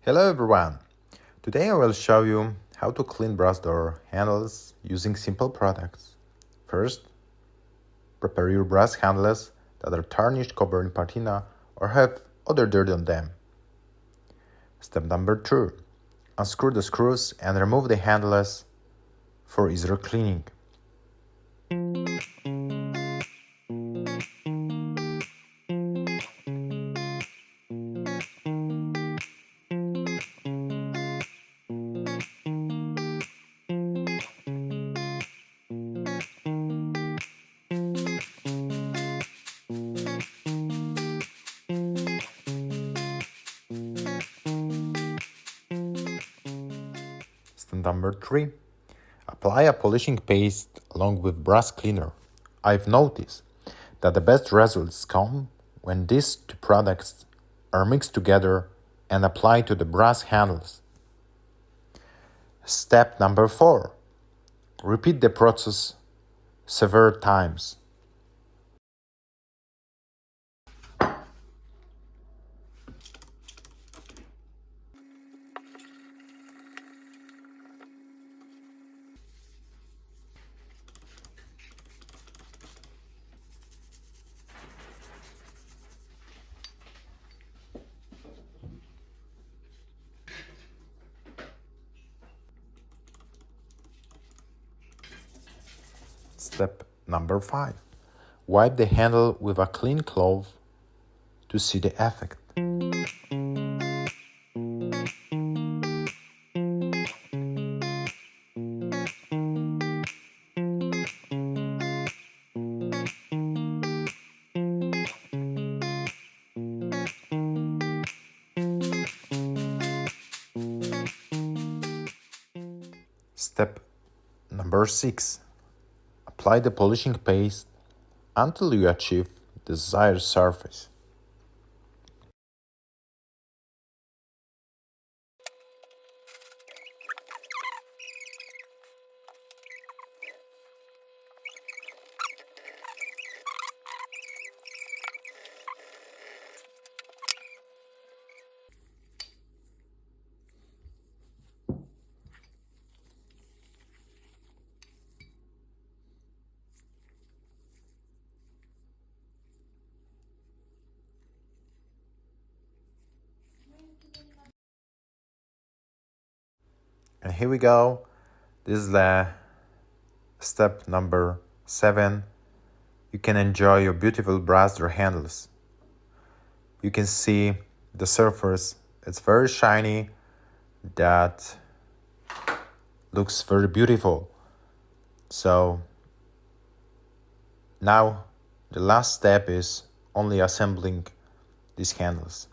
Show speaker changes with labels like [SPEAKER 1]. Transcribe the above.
[SPEAKER 1] Hello everyone! Today I will show you how to clean brass door handles using simple products. First, prepare your brass handles that are tarnished, covered in patina or have other dirt on them. Step number 2. Unscrew the screws and remove the handles for easier cleaning. Step number 3. Apply a polishing paste along with brass cleaner. I've noticed that the best results come when these two products are mixed together and applied to the brass handles. Step number 4. Repeat the process several times. Step number 5. Wipe the handle with a clean cloth to see the effect. Step number 6. Apply the polishing paste until you achieve the desired surface. And here we go. This is the step number 7. You can enjoy your beautiful brass door handles. You can see the surface. It's very shiny. That looks very beautiful. So now the last step is only assembling these handles.